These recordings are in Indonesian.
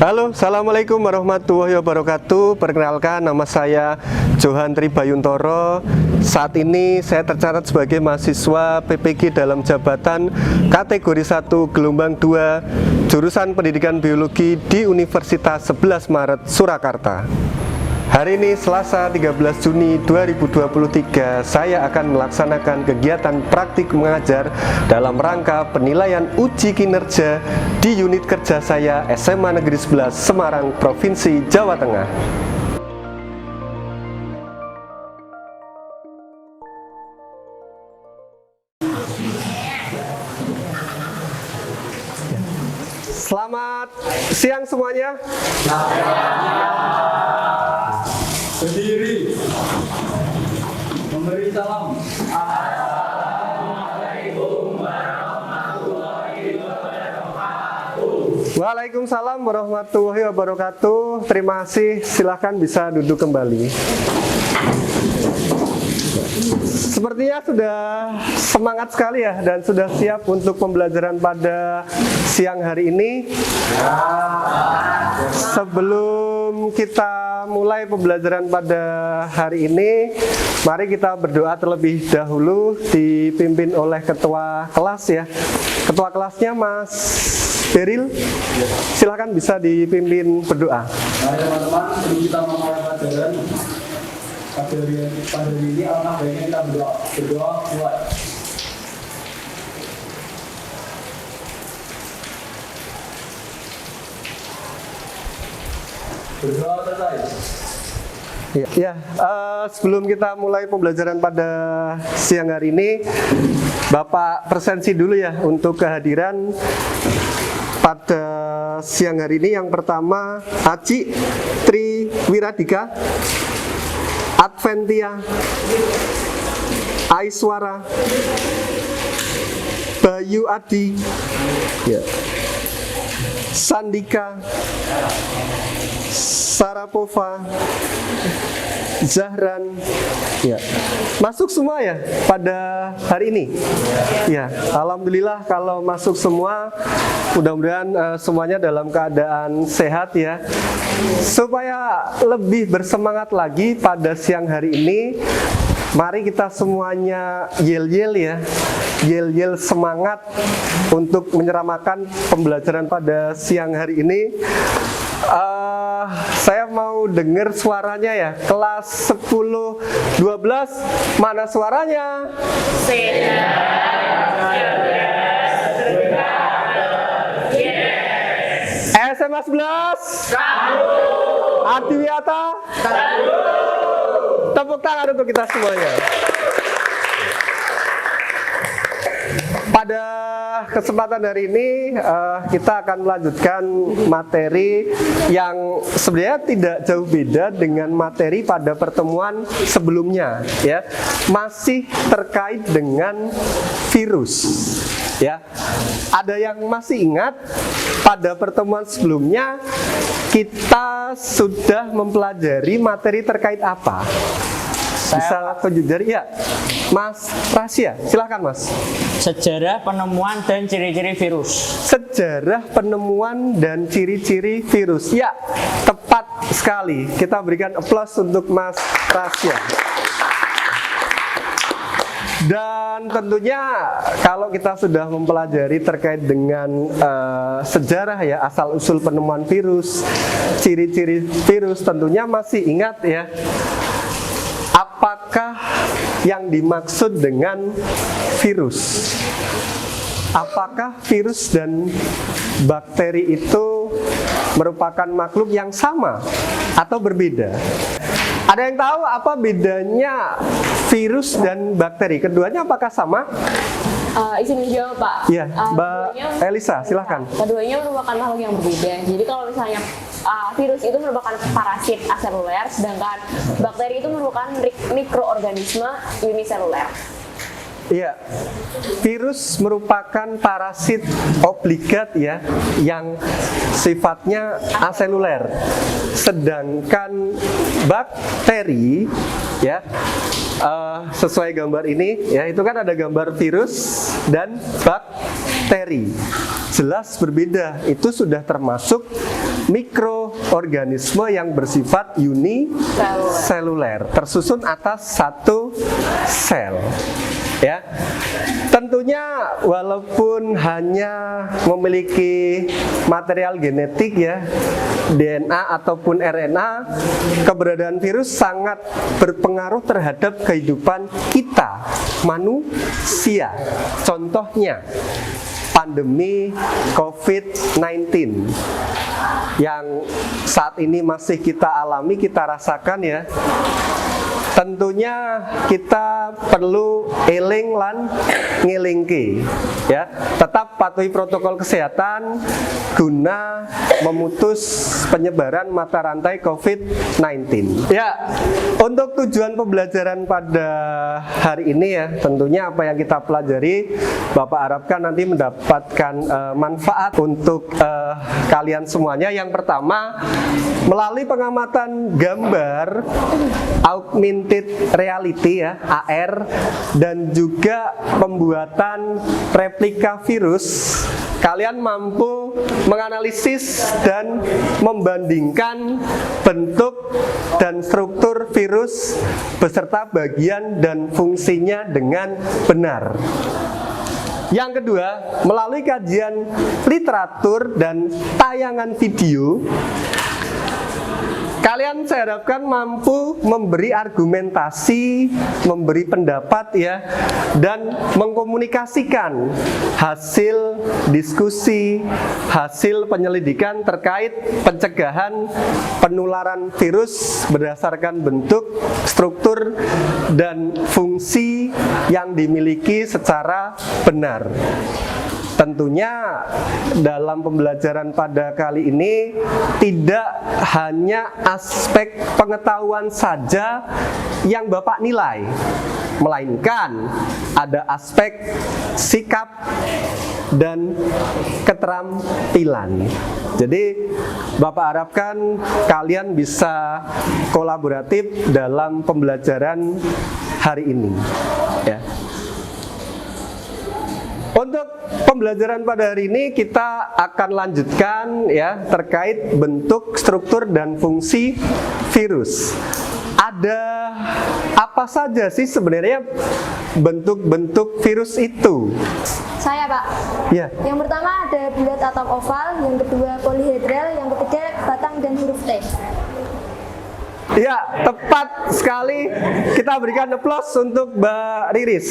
Halo, Assalamualaikum warahmatullahi wabarakatuh. Perkenalkan, nama saya Johan Tribayuntoro. Saat ini saya tercatat sebagai mahasiswa PPG dalam jabatan kategori 1 gelombang 2 jurusan Pendidikan Biologi di Universitas 11 Maret Surakarta. Hari ini Selasa 13 Juni 2023, saya akan melaksanakan kegiatan praktik mengajar dalam rangka penilaian uji kinerja di unit kerja saya SMA Negeri 11 Semarang, Provinsi Jawa Tengah. Selamat siang semuanya. Berdiri, memberi salam. Assalamualaikum warahmatullahi wabarakatuh. Waalaikumsalam warahmatullahi wabarakatuh. Terima kasih, silahkan bisa duduk kembali. Sepertinya sudah semangat sekali ya, dan sudah siap untuk pembelajaran pada siang hari ini. Sebelum kita mulai pembelajaran pada hari ini, mari kita berdoa terlebih dahulu, dipimpin oleh ketua kelas ya. Ketua kelasnya Mas Beril, silakan bisa dipimpin berdoa. Mari teman-teman, sebelum kita memulai pelajaran pada hari ini, alangkah baiknya kita berdoa kuat. Berdoa selesai. Ya, sebelum kita mulai pembelajaran pada siang hari ini, Bapak presensi dulu ya untuk kehadiran pada siang hari ini. Yang pertama, Aci Tri Wiradika, Adventia, Aiswara, Bayu Adi, ya, Sandika, Sarapova, Zahran, ya, masuk semua ya pada hari ini. Ya, alhamdulillah kalau masuk semua. Mudah-mudahan semuanya dalam keadaan sehat ya. Supaya lebih bersemangat lagi pada siang hari ini, mari kita semuanya yel-yel ya, yel-yel semangat untuk menyeramakan pembelajaran pada siang hari ini. Saya mau dengar suaranya ya. Kelas 10, 12, mana suaranya? SMA 11 Adiwiyata. Tepuk tangan untuk kita semuanya. Pada kesempatan hari ini kita akan melanjutkan materi yang sebenarnya tidak jauh beda dengan materi pada pertemuan sebelumnya ya. Masih terkait dengan virus ya. Ada yang masih ingat pada pertemuan sebelumnya kita sudah mempelajari materi terkait apa? Bisa tunjuk jari ya, Mas Rasya, silakan Mas. Sejarah penemuan dan ciri-ciri virus. Sejarah penemuan dan ciri-ciri virus. Ya, tepat sekali. Kita berikan aplaus untuk Mas Rasya. Dan tentunya kalau kita sudah mempelajari terkait dengan sejarah ya, asal-usul penemuan virus, ciri-ciri virus, tentunya masih ingat ya, apakah yang dimaksud dengan virus? Apakah virus dan bakteri itu merupakan makhluk yang sama atau berbeda? Ada yang tahu apa bedanya virus dan bakteri? Keduanya apakah sama? Izin menjawab Pak. Iya, Mbak Elisa, silahkan. Keduanya merupakan makhluk yang berbeda. Jadi kalau misalnya virus itu merupakan parasit aseluler, sedangkan bakteri itu merupakan mikroorganisme uniseluler. Iya, virus merupakan parasit obligat ya, yang sifatnya aseluler. Sedangkan bakteri ya, sesuai gambar ini ya, itu kan ada gambar virus dan bakteri. Jelas berbeda, itu sudah termasuk mikroorganisme yang bersifat uniseluler, tersusun atas satu sel. Ya, tentunya walaupun hanya memiliki material genetik ya, DNA ataupun RNA, keberadaan virus sangat berpengaruh terhadap kehidupan kita, manusia. Contohnya, pandemi COVID-19 yang saat ini masih kita alami, kita rasakan ya. Tentunya kita perlu eling lan ngelingke ya, tetap patuhi protokol kesehatan guna memutus penyebaran mata rantai COVID-19. Ya, untuk tujuan pembelajaran pada hari ini ya, tentunya apa yang kita pelajari Bapak harapkan nanti mendapatkan manfaat untuk kalian semuanya. Yang pertama, melalui pengamatan gambar augmented reality ya, AR, dan juga pembuatan replika virus, kalian mampu menganalisis dan membandingkan bentuk dan struktur virus beserta bagian dan fungsinya dengan benar. Yang kedua, melalui kajian literatur dan tayangan video, kalian saya harapkan mampu memberi argumentasi, memberi pendapat ya, dan mengkomunikasikan hasil diskusi, hasil penyelidikan terkait pencegahan penularan virus berdasarkan bentuk, struktur, dan fungsi yang dimiliki secara benar. Tentunya dalam pembelajaran pada kali ini tidak hanya aspek pengetahuan saja yang Bapak nilai, melainkan ada aspek sikap dan keterampilan. Jadi Bapak harapkan kalian bisa kolaboratif dalam pembelajaran hari ini ya. Untuk pembelajaran pada hari ini kita akan lanjutkan ya terkait bentuk, struktur, dan fungsi virus. Ada apa saja sih sebenarnya bentuk-bentuk virus itu? Saya Pak. Ya. Yang pertama ada bulat atau oval, yang kedua polihedral, yang ketiga batang dan huruf T. Ya, tepat sekali. Kita berikan aplaus untuk Mbak Riris.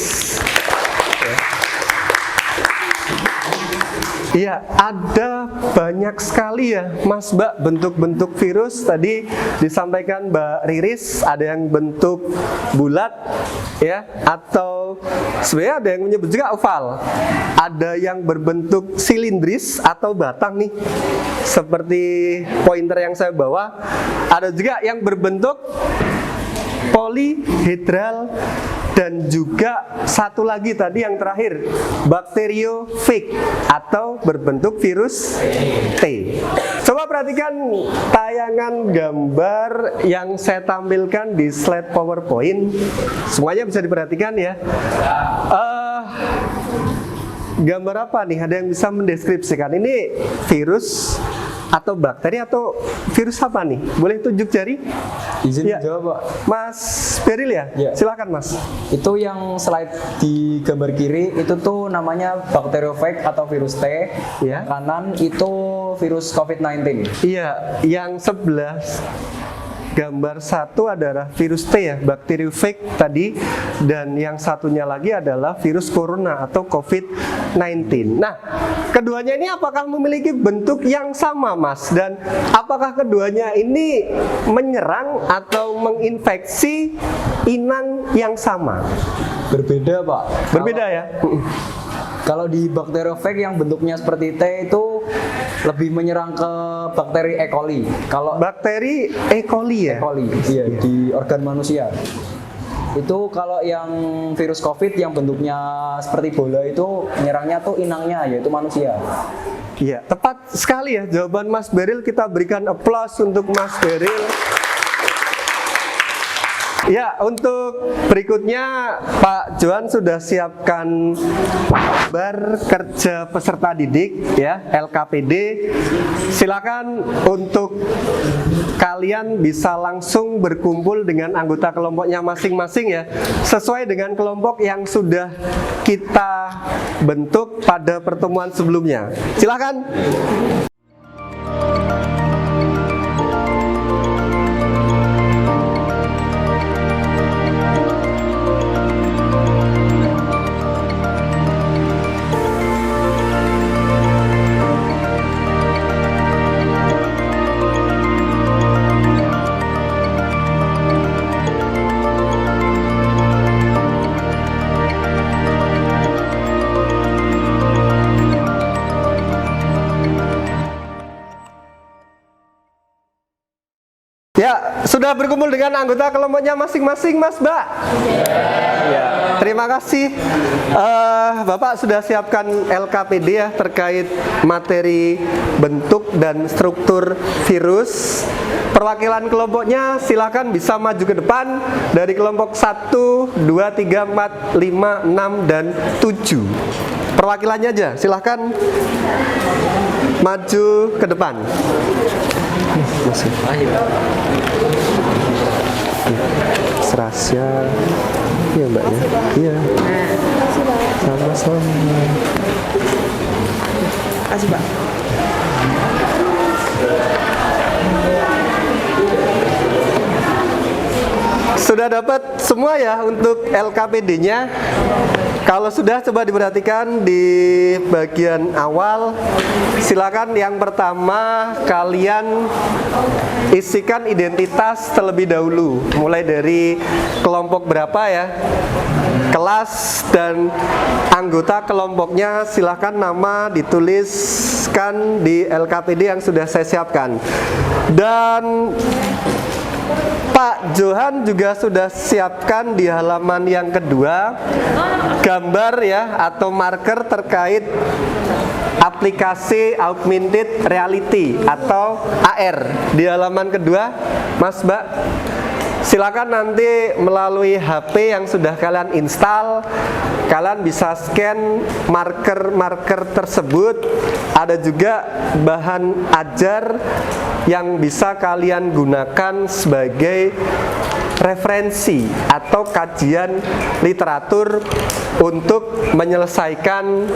Iya, ada banyak sekali ya Mas Mbak bentuk-bentuk virus. Tadi disampaikan Mbak Riris, ada yang bentuk bulat ya, atau sebenarnya ada yang menyebut juga oval. Ada yang berbentuk silindris atau batang nih, seperti pointer yang saya bawa. Ada juga yang berbentuk polihedral, dan juga satu lagi tadi yang terakhir, bakteriofag atau berbentuk virus T. Coba perhatikan tayangan gambar yang saya tampilkan di slide PowerPoint. Semuanya bisa diperhatikan ya. Gambar apa nih? Ada yang bisa mendeskripsikan ini virus atau bakteri atau virus apa nih? Boleh tunjuk jari? Izin ya. jawab Pak. Mas Beril ya? Ya. Silakan Mas. Itu yang slide di gambar kiri itu tuh namanya bakteriofag atau virus T. Ya. Yang kanan itu virus COVID-19. Iya, yang sebelah gambar satu adalah virus T ya, bakteriofag tadi, dan yang satunya lagi adalah virus corona atau COVID-19. Nah, keduanya ini apakah memiliki bentuk yang sama Mas? Dan apakah keduanya ini menyerang atau menginfeksi inang yang sama? Berbeda Pak. Berbeda ya? Kalau di bakteriofag yang bentuknya seperti T itu lebih menyerang ke bakteri E. coli. Kalau Bakteri E. coli ya? E. coli, iya, di organ manusia. Itu kalau yang virus COVID yang bentuknya seperti bola itu menyerangnya tuh inangnya, yaitu manusia. Iya, tepat sekali ya jawaban Mas Beril. Kita berikan aplaus untuk Mas Beril. Ya, untuk berikutnya Pak Johan sudah siapkan gambar kerja peserta didik ya, LKPD. Silakan untuk kalian bisa langsung berkumpul dengan anggota kelompoknya masing-masing ya, sesuai dengan kelompok yang sudah kita bentuk pada pertemuan sebelumnya. Silakan. Ya, sudah berkumpul dengan anggota kelompoknya masing-masing, Mas, Mbak? Ya, terima kasih. Bapak sudah siapkan LKPD ya terkait materi bentuk dan struktur virus. Perwakilan kelompoknya silakan bisa maju ke depan dari kelompok 1, 2, 3, 4, 5, 6, dan 7. Perwakilannya aja, silakan maju ke depan. Masih. Serasya. Iya, Mbak ya. Iya. Sama-sama. Kasih, Pak. Sudah dapat semua ya untuk LKPD-nya? Kalau sudah, coba diperhatikan di bagian awal. Silakan yang pertama kalian isikan identitas terlebih dahulu. Mulai dari kelompok berapa ya, kelas, dan anggota kelompoknya. Silakan nama dituliskan di LKPD yang sudah saya siapkan. Dan Pak Johan juga sudah siapkan di halaman yang kedua gambar ya atau marker terkait aplikasi augmented reality atau AR di halaman kedua, Mas, Mbak. Silakan nanti melalui HP yang sudah kalian install, kalian bisa scan marker-marker tersebut. Ada juga bahan ajar yang bisa kalian gunakan sebagai referensi atau kajian literatur untuk menyelesaikan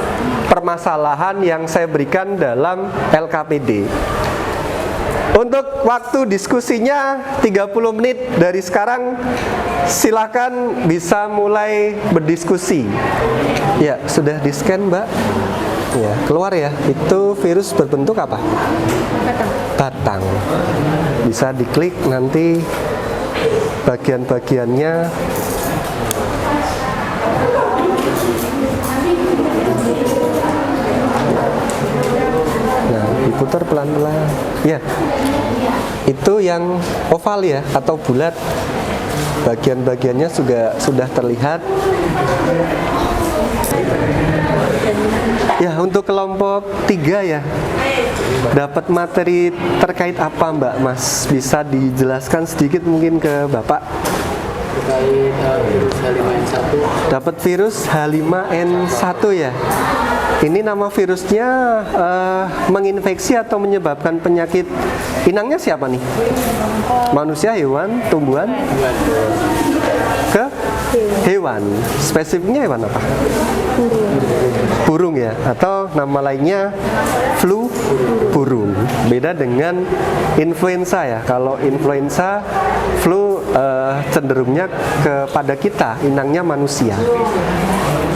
permasalahan yang saya berikan dalam LKPD. Untuk waktu diskusinya 30 menit dari sekarang, silakan bisa mulai berdiskusi. Ya, sudah di-scan, Mbak? Ya, keluar ya. Itu virus berbentuk apa? Batang. Bisa diklik nanti bagian-bagiannya. Nah, diputar pelan-pelan. Ya, itu yang oval ya atau bulat. Bagian-bagiannya juga sudah terlihat. Ya, untuk kelompok 3 ya, dapat materi terkait apa, Mbak? Mas, bisa dijelaskan sedikit mungkin ke Bapak? Terkait virus H5N1. Dapat virus H5N1 ya. Ini nama virusnya menginfeksi atau menyebabkan penyakit. Inangnya siapa nih? Manusia, hewan, tumbuhan? Ke hewan. Spesifiknya hewan apa? Burung ya, atau nama lainnya flu burung. Beda dengan influenza ya. Kalau influenza, flu cenderungnya kepada kita, inangnya manusia.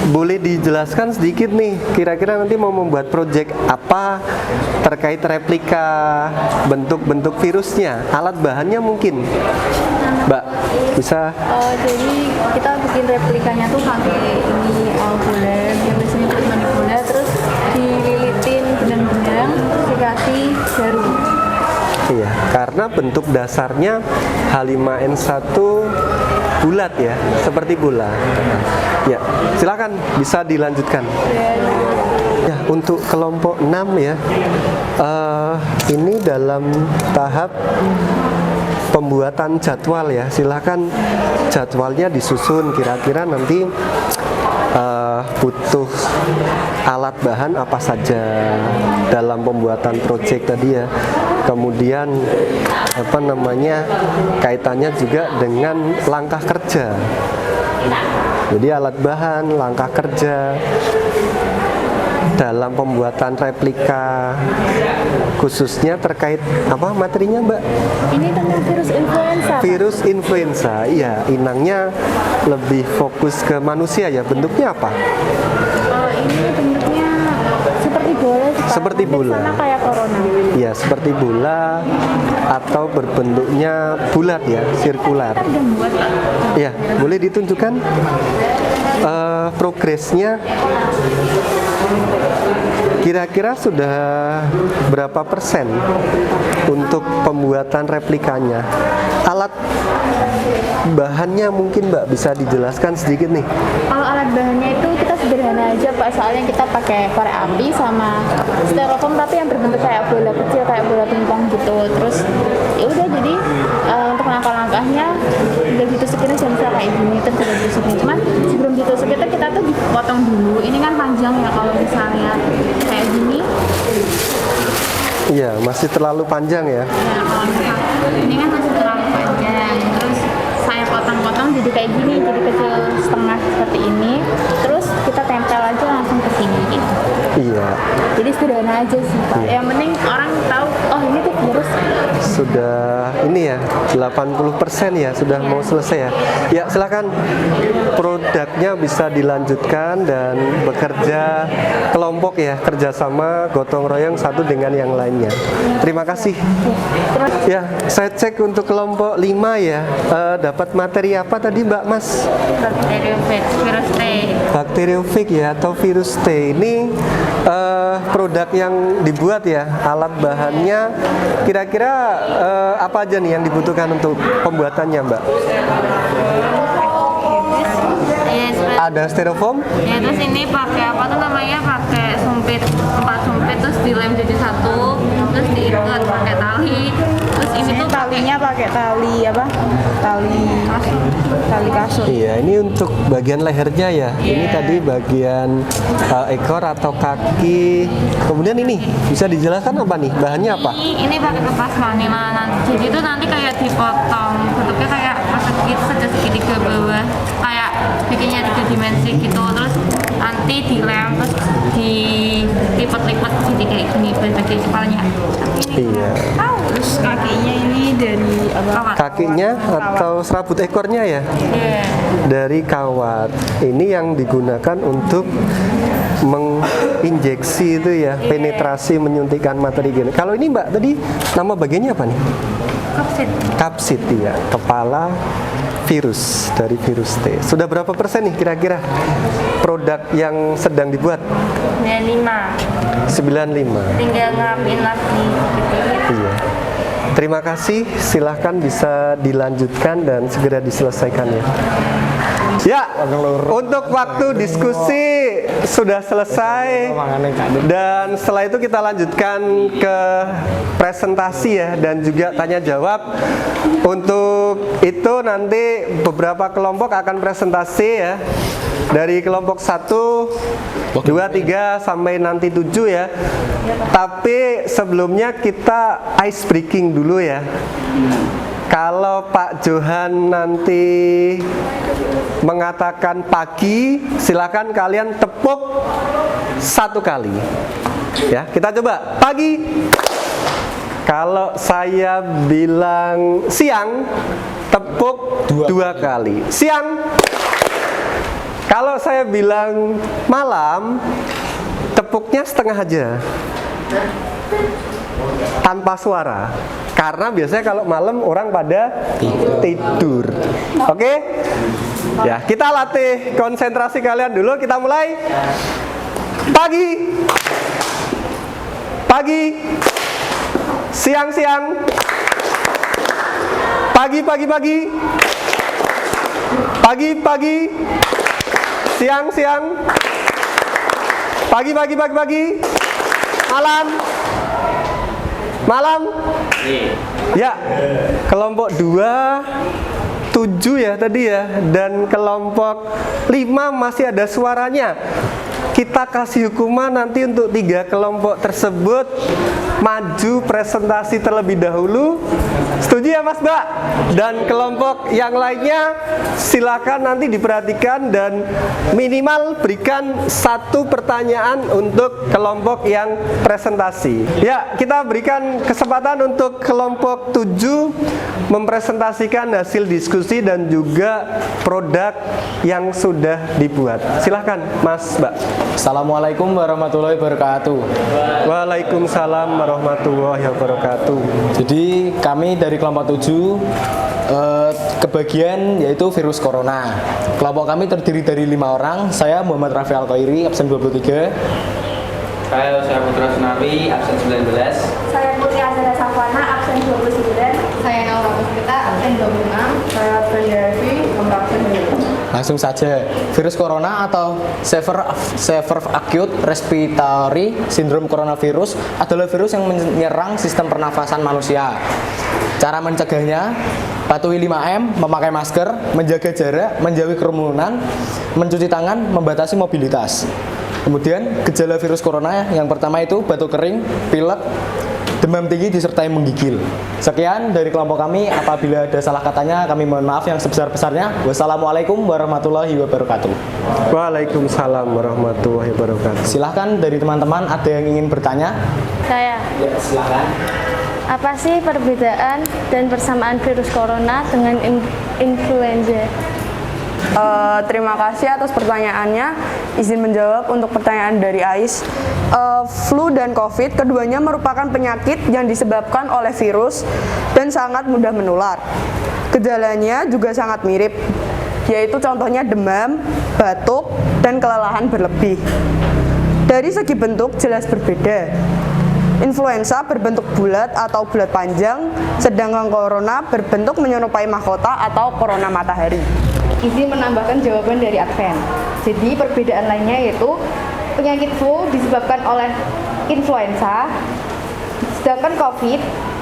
Boleh dijelaskan sedikit nih, kira-kira nanti mau membuat proyek apa terkait replika bentuk-bentuk virusnya, alat bahannya mungkin, Mbak, bisa? Jadi kita bikin replikanya tuh pakai ini bulat, yang biasanya kulit bulat, terus dililitin benang-benang, terus dikasih jarum. Iya, karena bentuk dasarnya H5N1 bulat ya, seperti bola. Ya, silakan bisa dilanjutkan. Ya, untuk kelompok 6 ya, ini dalam tahap pembuatan jadwal ya. Silakan jadwalnya disusun kira-kira nanti butuh alat bahan apa saja dalam pembuatan proyek tadi ya. Kemudian kaitannya juga dengan langkah kerja. Jadi alat bahan, langkah kerja dalam pembuatan replika, khususnya terkait apa materinya Mbak? Ini tentang virus influenza. Pak. Virus influenza, iya. Inangnya lebih fokus ke manusia ya. Bentuknya apa? Ini bentuknya seperti bola sih, Pak. Seperti Hampir bola. sama kayak corona. Ya, seperti bola atau berbentuknya bulat ya, sirkular. Kita udah buat, Pak. Ya, boleh ditunjukkan progresnya. Kira-kira sudah berapa persen untuk pembuatan replikanya? Alat bahannya mungkin Mbak bisa dijelaskan sedikit nih. Kalau alat bahannya itu kita sederhana aja Pak, soalnya kita pakai korek api sama styrofoam tapi yang berbentuk kayak bola kecil, kayak bola pingpong gitu. Terus ya udah, jadi untuk langkah-langkahnya udah ditusukin aja misalnya kayak gini, terus udah ditusukin. Cuman sebelum ditusuk itu kita tuh dipotong dulu. Ini kan panjang ya, kalau misalnya kayak gini. Iya, masih terlalu panjang ya. Ya, kalau misalnya ini kan masih terlalu panjang. Terus saya potong-potong jadi kayak gini, jadi kecil setengah seperti ini. Terus kita tempel aja langsung ke sini gitu. Iya, Jadi sederhana aja sih Pak. Yang penting orang tahu, oh ini tuh virus. sudah ini ya 80% ya, sudah mau selesai ya. Ya, silakan produknya bisa dilanjutkan dan bekerja kelompok ya, kerjasama gotong royong satu dengan yang lainnya. Terima kasih. Ya, saya cek untuk kelompok 5 ya. Dapat materi apa tadi Mbak Mas? Bakteriofag, virus T. Bakteriofag ya atau virus T. Ini produk yang dibuat ya, alat bahannya kira-kira apa aja nih yang dibutuhkan untuk pembuatannya Mbak? Ada styrofoam? Ya, terus ini pakai apa tuh namanya, pakai sumpit, 4 sumpit terus dilem jadi satu, terus diikat pakai tali, terus ini tuh Talinya pakai tali apa? Tali kasur. Iya, ini untuk bagian lehernya ya. Ini tadi bagian ekor atau kaki. Kemudian ini bisa dijelaskan apa nih? Bahannya apa? ini pakai kertas manila nanti, jadi tuh nanti kayak dipotong bentuknya kayak persegi segitiga bawah, kayak bikinnya 3 dimensi gitu, terus nanti dilem terus dilipat-lipat jadi kayak gini bagian kepalanya. Iya. Terus kakinya ini dari apa? Kawat. Kakinya atau serabut ekornya ya? Iya. Dari kawat. Ini yang digunakan untuk menginjeksi itu ya, penetrasi menyuntikkan materi gini. Kalau ini Mbak tadi nama bagiannya apa nih? Kapsit. Kapsit ya, kepala virus dari virus T. Sudah berapa persen nih kira-kira produk yang sedang dibuat? 95. 95. Tinggal ngerapiin lagi gitu. Iya. Terima kasih, silahkan bisa dilanjutkan dan segera diselesaikan ya. Ya, untuk waktu diskusi sudah selesai dan setelah itu kita lanjutkan ke presentasi ya dan juga tanya jawab. Untuk itu nanti beberapa kelompok akan presentasi ya. Dari kelompok 1, 2, 3 sampai nanti 7 ya. Tapi sebelumnya kita ice breaking dulu ya. Kalau Pak Johan nanti mengatakan pagi, silakan kalian tepuk 1 kali. Ya, kita coba pagi. Kalau saya bilang siang, tepuk 2 kali. Siang. Kalau saya bilang malam, tepuknya setengah aja. Tanpa suara. Karena biasanya kalau malam orang pada tidur. Oke? Ya, kita latih konsentrasi kalian dulu. Kita mulai. Pagi. Pagi. Siang-siang. Pagi-pagi-pagi. Pagi-pagi. Siang-siang. Pagi-pagi-pagi-pagi. Malam. Malam. Ya, kelompok 2 7 ya tadi ya, dan kelompok 5 masih ada suaranya. Kita kasih hukuman nanti untuk 3 kelompok tersebut maju presentasi terlebih dahulu. Setuju ya Mas Mbak? Dan kelompok yang lainnya silakan nanti diperhatikan dan minimal berikan 1 pertanyaan untuk kelompok yang presentasi. Ya, kita berikan kesempatan untuk kelompok 7 mempresentasikan hasil diskusi dan juga produk yang sudah dibuat. Silahkan Mas Mbak. Assalamualaikum warahmatullahi wabarakatuh. Waalaikumsalam warahmatullahi wabarakatuh. Jadi kami dari kelompok 7 kebagian yaitu virus corona. Kelompok kami terdiri dari 5 orang. Saya Muhammad Rafi Al-Qairi, absen 23. Saya Putra Sunawi, absen 19. Saya Putri Azhara Safwana, absen 29. Saya Naura Puspita, absen 26. Saya Triyavi, absen 25. Langsung saja, virus corona atau severe acute respiratory syndrome coronavirus adalah virus yang menyerang sistem pernafasan manusia. Cara mencegahnya, patuhi 5M, memakai masker, menjaga jarak, menjauhi kerumunan, mencuci tangan, membatasi mobilitas. Kemudian gejala virus corona yang pertama itu batuk kering, pilek, demam tinggi disertai menggigil. Sekian dari kelompok kami. Apabila ada salah katanya, kami mohon maaf yang sebesar-besarnya. Wassalamualaikum warahmatullahi wabarakatuh. Waalaikumsalam warahmatullahi wabarakatuh. Silahkan dari teman-teman ada yang ingin bertanya? Saya. Ya, silahkan. Apa sih perbedaan dan persamaan virus corona dengan influenza? Terima kasih atas pertanyaannya. Izin menjawab untuk pertanyaan dari Ais. Flu dan COVID keduanya merupakan penyakit yang disebabkan oleh virus dan sangat mudah menular. Gejalanya juga sangat mirip, yaitu contohnya demam, batuk, dan kelelahan berlebih. Dari segi bentuk jelas berbeda. Influenza berbentuk bulat atau bulat panjang, sedangkan corona berbentuk menyerupai mahkota atau corona matahari. Izin menambahkan jawaban dari Advent. Jadi perbedaan lainnya yaitu penyakit flu disebabkan oleh influenza, sedangkan COVID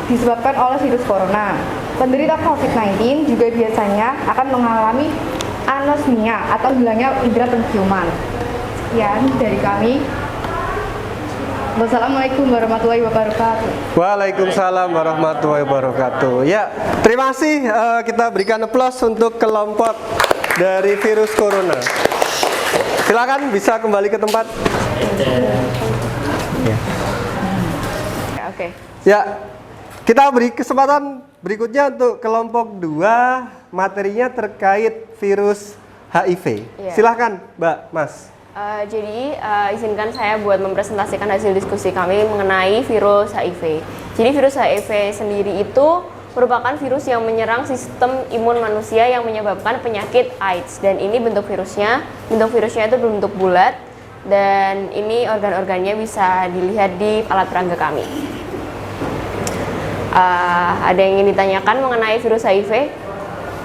disebabkan oleh virus corona. Penderita COVID-19 juga biasanya akan mengalami anosmia atau hilangnya indera penciuman. Sekian dari kami. Wassalamualaikum warahmatullahi wabarakatuh. Waalaikumsalam warahmatullahi wabarakatuh. Ya, terima kasih. Kita berikan aplaus untuk kelompok dari virus corona. Silakan bisa kembali ke tempat. Oke. Ya, kita beri kesempatan berikutnya untuk kelompok 2, materinya terkait virus HIV. Iya. Silahkan Mbak, Mas. Jadi izinkan saya buat mempresentasikan hasil diskusi kami mengenai virus HIV. Jadi virus HIV sendiri itu merupakan virus yang menyerang sistem imun manusia yang menyebabkan penyakit AIDS. Dan ini bentuk virusnya itu berbentuk bulat dan ini organ-organnya bisa dilihat di alat peraga kami. Ada yang ingin ditanyakan mengenai virus HIV?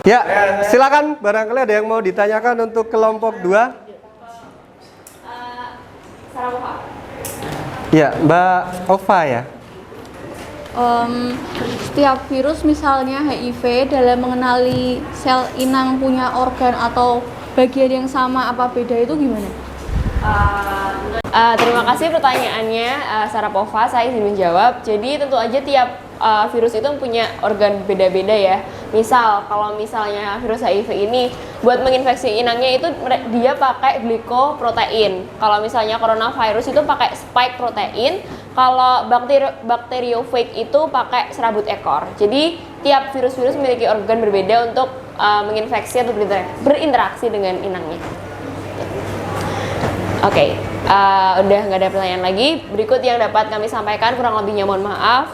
Ya, silakan. Barangkali ada yang mau ditanyakan untuk kelompok 2. Ya, Mbak Ova ya. Setiap virus misalnya HIV dalam mengenali sel inang punya organ atau bagian yang sama apa beda itu gimana? Terima kasih pertanyaannya Sarapova, saya izin menjawab. Jadi tentu aja tiap virus itu punya organ beda-beda ya. Misal kalau misalnya virus HIV ini buat menginfeksi inangnya itu dia pakai glikoprotein. Kalau misalnya coronavirus itu pakai spike protein. Kalau bakteriofage itu pakai serabut ekor. Jadi tiap virus-virus memiliki organ berbeda untuk menginfeksi atau berinteraksi dengan inangnya. Oke, udah nggak ada pertanyaan lagi. Berikut yang dapat kami sampaikan, kurang lebihnya mohon maaf.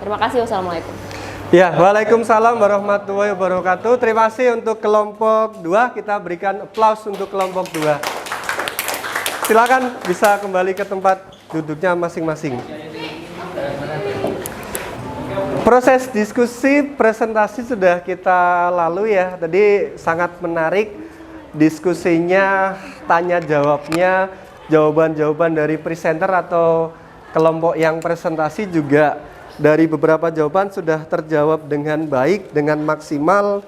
Terima kasih, wassalamualaikum. Ya, waalaikumsalam warahmatullahi wabarakatuh. Terima kasih untuk kelompok 2. Kita berikan aplaus untuk kelompok 2. Silakan bisa kembali ke tempat duduknya masing-masing. Proses diskusi presentasi sudah kita lalui ya. Tadi sangat menarik diskusinya, tanya jawabnya, jawaban-jawaban dari presenter atau kelompok yang presentasi juga dari beberapa jawaban sudah terjawab dengan baik, dengan maksimal.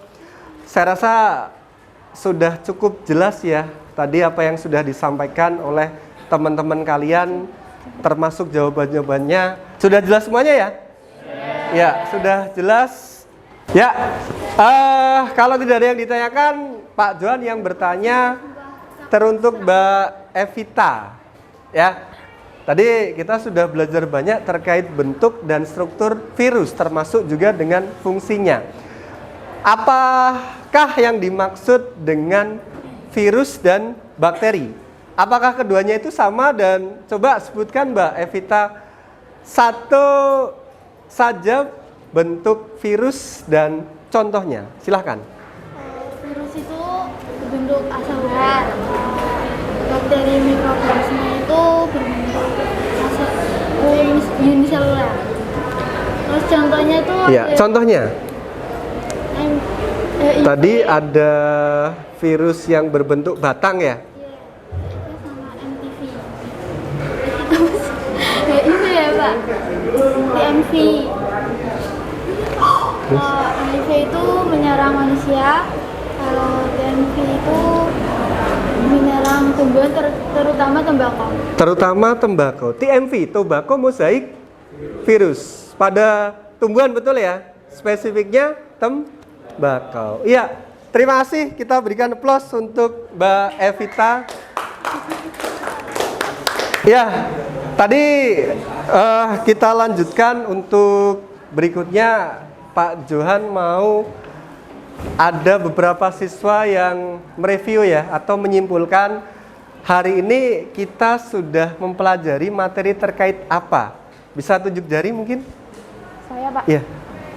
Saya rasa sudah cukup jelas ya tadi apa yang sudah disampaikan oleh teman-teman kalian, termasuk jawaban-jawabannya. Sudah jelas semuanya ya? Ya, sudah jelas. Ya, kalau tidak ada yang ditanyakan, Pak Johan yang bertanya teruntuk Mbak Evita. Ya, tadi kita sudah belajar banyak terkait bentuk dan struktur virus, termasuk juga dengan fungsinya. Apakah yang dimaksud dengan virus dan bakteri? Apakah keduanya itu sama? Dan coba sebutkan Mbak Evita satu saja bentuk virus dan contohnya. Silahkan. Virus itu berbentuk aseluler. Bakteri mikroorganisme itu berbentuk uniseluler. Terus contohnya itu Ya, contohnya. Tadi ada virus yang berbentuk batang ya? sama MTV. Itu ya Pak. TMV. HIV itu menyerang manusia. Kalau TMV itu menyerang tumbuhan terutama tembakau. Terutama tembakau. TMV, tobacco mosaic virus. Pada tumbuhan betul ya? Spesifiknya tembakau. Iya, terima kasih. Kita berikan aplaus untuk Mbak Evita. Ya, tadi kita lanjutkan untuk berikutnya. Pak Johan mau ada beberapa siswa yang mereview ya, atau menyimpulkan hari ini kita sudah mempelajari materi terkait apa. Bisa tunjuk jari mungkin? Saya Pak. Iya,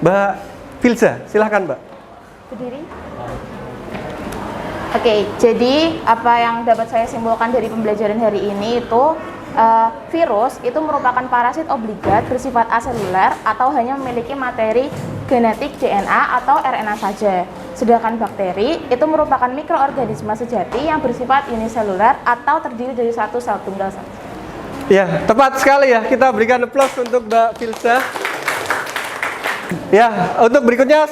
Mbak Filza, silahkan Mbak. Berdiri. Oke, jadi apa yang dapat saya simpulkan dari pembelajaran hari ini itu virus itu merupakan parasit obligat bersifat aseluler atau hanya memiliki materi genetik DNA atau RNA saja. Sedangkan bakteri itu merupakan mikroorganisme sejati yang bersifat uniseluler atau terdiri dari satu sel tunggal saja. Ya, tepat sekali ya. Kita berikan aplaus untuk Mbak Filza. Ya, untuk berikutnya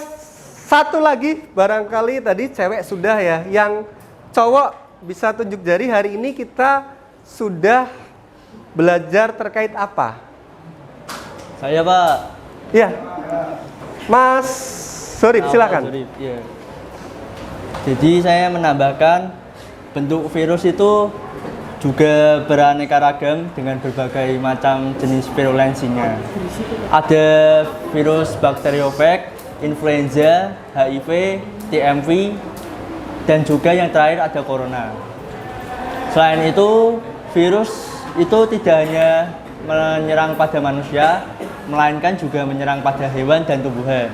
satu lagi, barangkali tadi cewek sudah ya, yang cowok bisa tunjuk jari. Hari ini kita sudah belajar terkait apa? Saya Pak. Ya, Mas Surip, silakan. Ya. Jadi saya menambahkan bentuk virus itu juga beraneka ragam dengan berbagai macam jenis virulensinya. Ada virus bakteriofag, influenza, HIV, TMV, dan juga yang terakhir ada corona. Selain itu, virus itu tidak hanya menyerang pada manusia, melainkan juga menyerang pada hewan dan tumbuhan.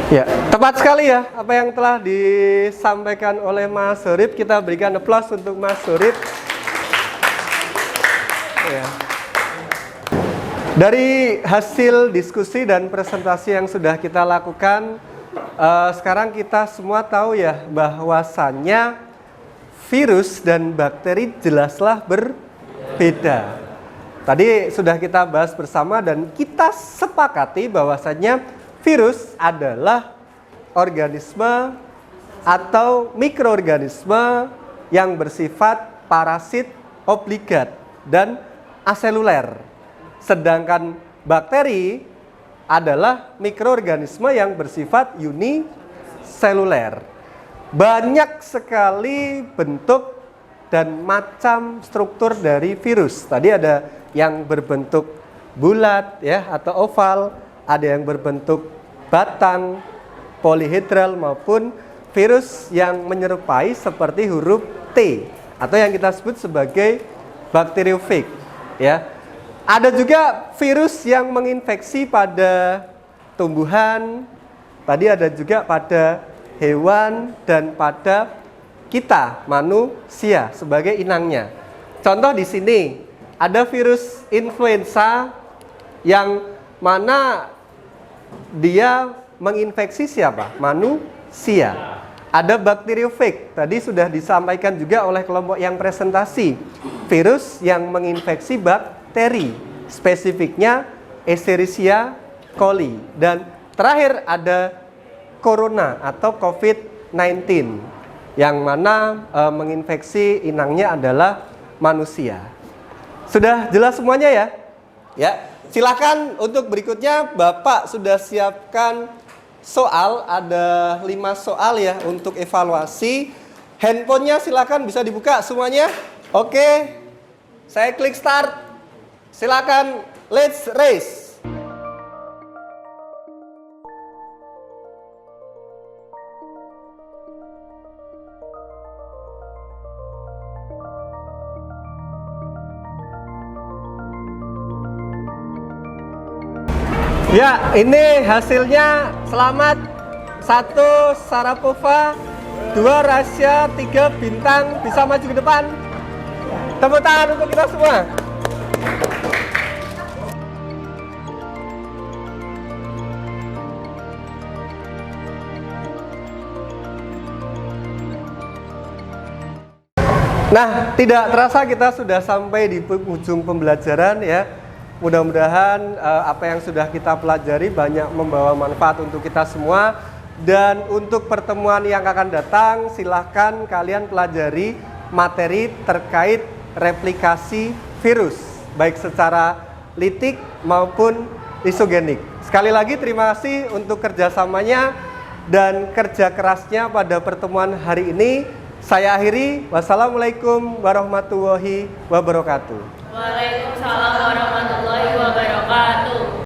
Ya, tepat sekali ya apa yang telah disampaikan oleh Mas Surip. Kita berikan aplaus untuk Mas Surip. Ya. Dari hasil diskusi dan presentasi yang sudah kita lakukan, sekarang kita semua tahu ya bahwasannya virus dan bakteri jelaslah berbeda. Tadi sudah kita bahas bersama dan kita sepakati bahwasannya virus adalah organisme atau mikroorganisme yang bersifat parasit obligat dan aseluler. Sedangkan bakteri adalah mikroorganisme yang bersifat uniseluler. Banyak sekali bentuk dan macam struktur dari virus. Tadi ada yang berbentuk bulat ya atau oval, ada yang berbentuk batang, polihedral maupun virus yang menyerupai seperti huruf T atau yang kita sebut sebagai bakteriofag ya. Ada juga virus yang menginfeksi pada tumbuhan, tadi ada juga pada hewan dan pada kita manusia sebagai inangnya. Contoh di sini ada virus influenza yang mana dia menginfeksi siapa? Manusia. Ada bakteriofag, tadi sudah disampaikan juga oleh kelompok yang presentasi. Virus yang menginfeksi bakteri. spesifiknya Escherichia coli. Dan terakhir ada corona atau COVID-19 yang mana menginfeksi inangnya adalah manusia. Sudah jelas semuanya ya? Ya, silakan untuk berikutnya Bapak sudah siapkan soal, ada 5 soal ya untuk evaluasi. Handphonenya silakan bisa dibuka semuanya. Oke, saya klik start. Silakan, let's race. Ya, ini hasilnya. Selamat. 1 Sharapova, 2 Rasya, 3 Bintang. Bisa maju ke depan. Tepuk tangan untuk kita semua. Nah, tidak terasa kita sudah sampai di ujung pembelajaran ya. Mudah-mudahan apa yang sudah kita pelajari banyak membawa manfaat untuk kita semua. Dan untuk pertemuan yang akan datang, silahkan kalian pelajari materi terkait replikasi virus, baik secara litik maupun isogenik. Sekali lagi terima kasih untuk kerjasamanya dan kerja kerasnya pada pertemuan hari ini. Saya akhiri. Wassalamualaikum warahmatullahi wabarakatuh. Waalaikumsalam warahmatullahi wabarakatuh.